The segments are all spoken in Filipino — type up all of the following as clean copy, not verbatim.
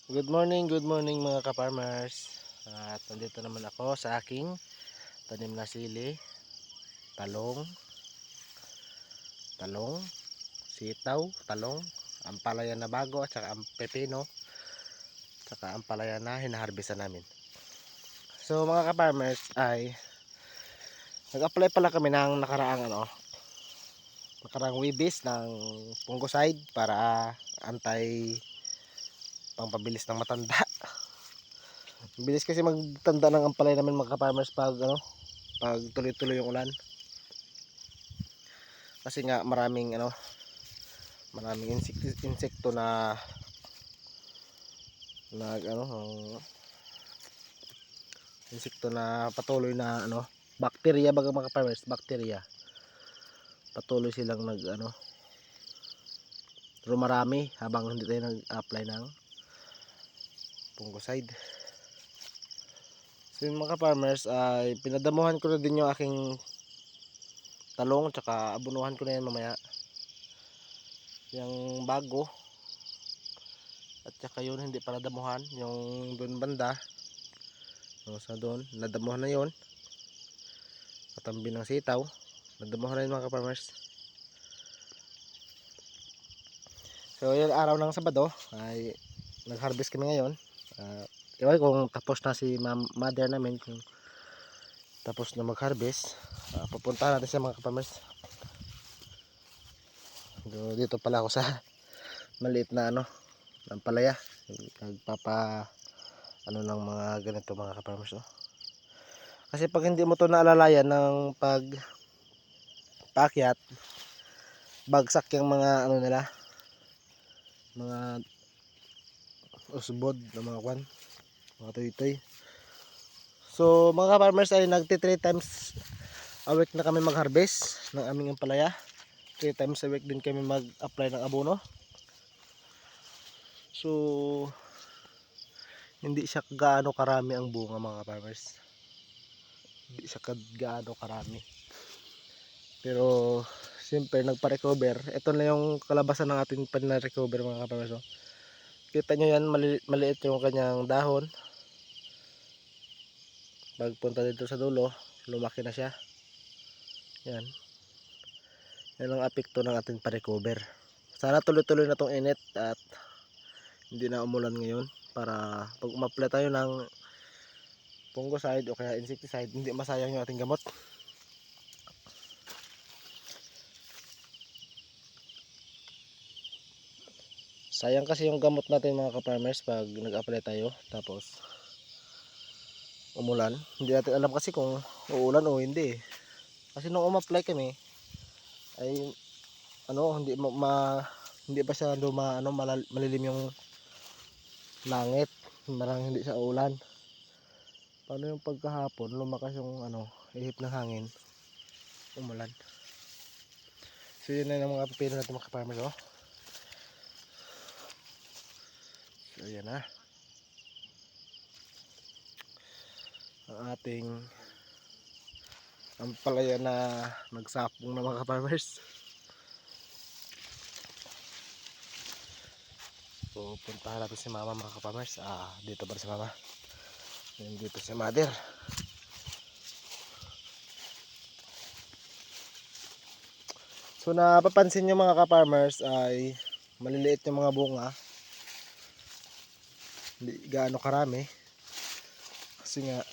Good morning mga ka-farmers. At nandito naman ako sa aking tanim na sili, talong, sitaw, talong, ampalaya na bago at saka ang pepino, saka ampalaya na hinaharbisan namin. So mga ka-farmers ay nag-apply pala kami ng nakaraang wibis ng fungicide para antay pangpabilis ng matanda. Bilis kasi magtanda ng ampalaya namin mga ka-farmers pag tuloy-tuloy yung ulan. Kasi nga maraming insekto na nag insekto na patuloy na bakterya baga mga farmers, bakterya. Patuloy silang rumarami habang hindi tayo nag-apply ng fungicide. So yung mga farmers ay pinadamuhan ko na din yung aking talong, tsaka abunuhan ko na yan mamaya. Yung bago at saka yun hindi para damuhan, yung doon banda, yung sa doon nadamuhan na yun, katambi ng sitaw nadamuhan na yun mga farmers. So yung araw ng Sabado ay nag-harvest kami ngayon. Ewan kung tapos na si mother namin, kung tapos na mag-harvest. Pupuntahan natin sa mga farmers. So, dito pala ako sa maliit na ng palaya. Nagpapa ng mga ganito mga farmers. Kasi pag hindi mo to naalalayan ng paakyat, bagsak yung mga nila, mga usbod ng mga tuytoy. So mga farmers ay nagti 3 times a week na kami mag-harvest ng aming ampalaya. 3 times a week din kami mag-apply ng abono. So hindi siya gaano karami ang bunga mga farmers. Hindi siya gaano karami. Pero siyempre nagpa-recover. Ito na yung kalabasan ng ating pan-recover mga farmers. Kita nyo yan, maliit yung kanyang dahon. Pagpunta dito sa dulo, lumaki na siya. Yan. Yan ang apekto ng ating pa-recover. Sana tuloy-tuloy na tong init at hindi na umulan ngayon, para pag umapply tayo ng fungicide o kaya insecticide, hindi masayang yung ating gamot. Sayang kasi yung gamot natin mga ka-farmers pag nag-apply tayo tapos umulan. Hindi natin alam kasi kung uulan o hindi. Kasi nung umapply kami ay hindi pa siya malilim yung langit, marang hindi siya ulan. Paano yung pagkahapon lumakas yung ihip ng hangin, umulan. So yun na yung mga pipino natin mga farmers. So yan na ang ating ampalaya na nagsapong na mga farmers. So puntahan natin si mama mga farmers. Dito pa si mama, dito si mother. So napapansin nyo mga ka-farmers ay maliliit yung mga bunga, hindi gaano karami kasi nga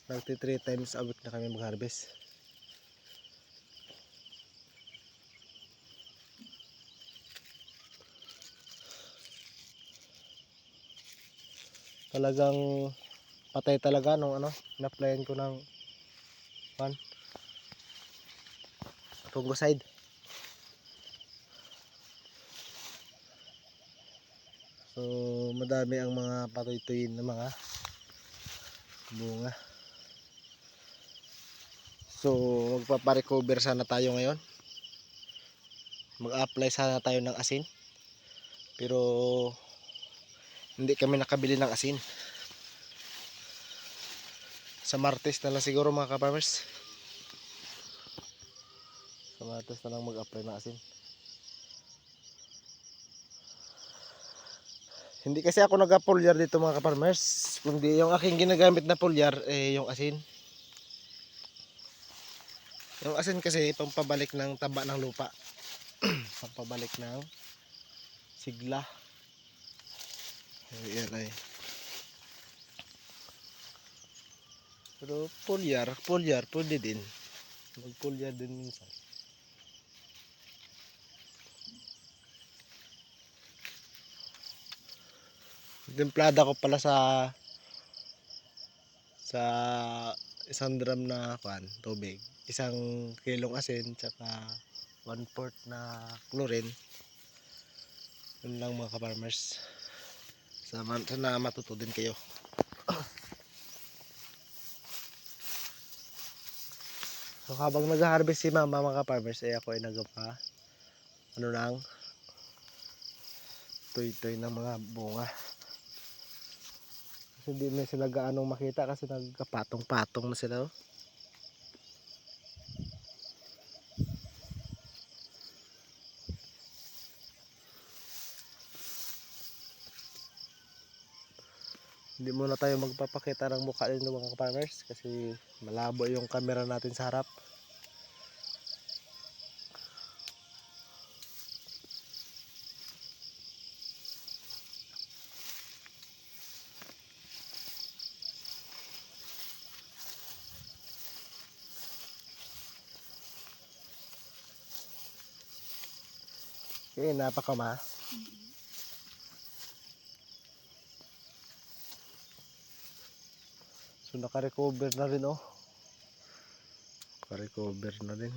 nagti 3 times a week na kami mag-harvest. Talagang patay talaga nung na-applyan ko ng fungicide. So madami ang mga patuytuyin na mga bunga. So magpapa-recover sana tayo ngayon. Mag-apply sana tayo ng asin. Pero hindi kami nakabili ng asin. Sa Martes na lang siguro mga ka-farmers. Sa Martes na lang mag-apply ng asin. Hindi kasi ako nag-foliar dito mga ka-farmers, kundi yung aking ginagamit na foliar yung asin. Yung asin kasi pampabalik ng taba ng lupa. Pampabalik ng sigla. Ayan ay. Pero foliar pwede din. Mag-foliar din minsan. Templada ko pala sa isang drum na tubig. Isang kilong asin tsaka 1/4 na chlorine. Yun lang mga ka-farmers. Sana matuto din kayo. So habang nag-harvest si mama mga ka-farmers ako ay nagpa lang toy ng mga bunga. Hindi na sila gaanong makita kasi nagkapatong-patong na sila. Hindi muna tayo magpapakita ng mukha nito mga farmers kasi malabo yung camera natin sa harap. Okay, napakama. So naka-recover na rin Naka-recover na rin.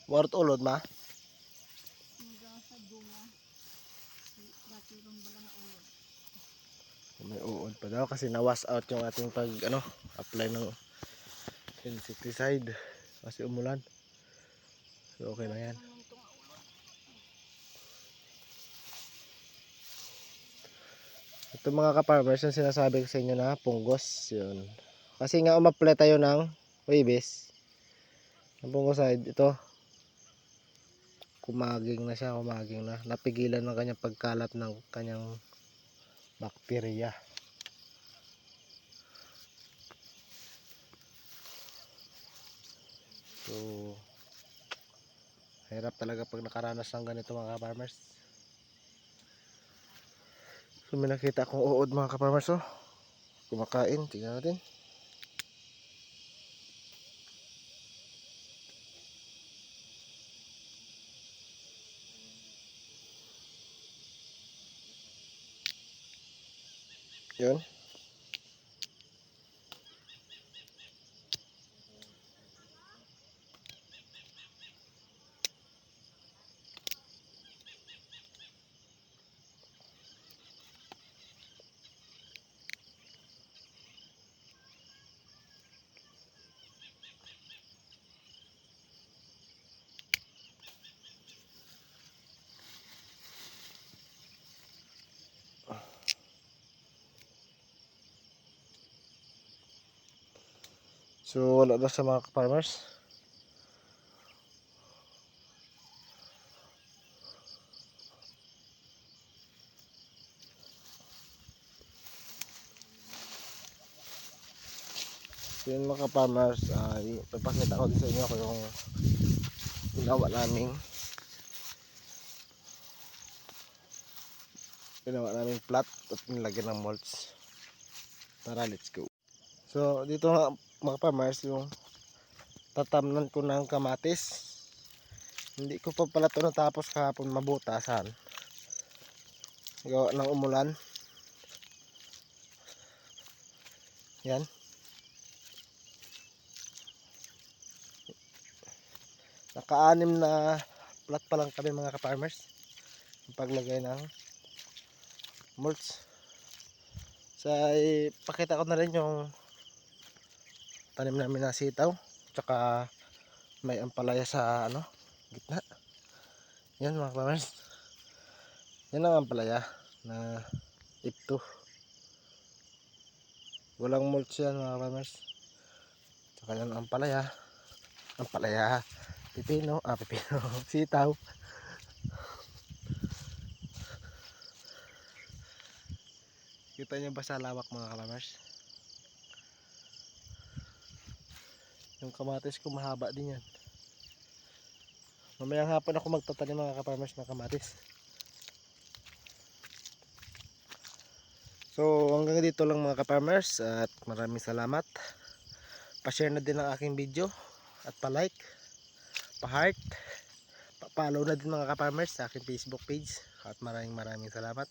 Warot ulod ma? May uod pa daw kasi na-wash out yung ating apply ng insecticide kasi umulan. So okay na yan. Ito mga ka-farmers yung sinasabi ko sa inyo na punggos yun. Kasi nga umapply tayo ng Webes. Ang fungicide ito kumaging na napigilan ng kanyang pagkalat ng kanyang bakterya. So hirap talaga pag nakaranas ng ganito mga ka-farmers. So may nakita akong uod mga ka-farmers kumakain, tingnan natin. Yun. So wala na sa mga farmers. So yun mga farmers, ipapakita ko din sa inyo kung yung ginawa naming plat at nilagyan ng mulch. Tara, let's go. So dito mga farmers yung tatamnan ko ng kamatis. Hindi ko pa pala ito natapos kahapon mabutasan. Gawa ng umulan. Yan. Naka-anim na plat pa lang kami mga ka-farmers. Yung paglagay ng mulch. So ipakita ko na rin yung tanim namin na sitaw. Tsaka may ampalaya sa gitna. Yan mga ka-farmers. Yan ang ampalaya na ipto. Walang mulch yan mga ka-farmers. Tsaka yan ang ampalaya. Pipino, sitaw. Kita niyo ba sa lawak mga ka-farmers? Yung kamatis ko mahaba din yan. Mamayang hapon ako magtatanim mga ka-farmers ng kamatis. So hanggang dito lang mga ka-farmers at maraming salamat. Pa-share na din ang aking video at pa-like, pa-heart, pa-follow na din mga ka-farmers sa aking Facebook page at maraming salamat.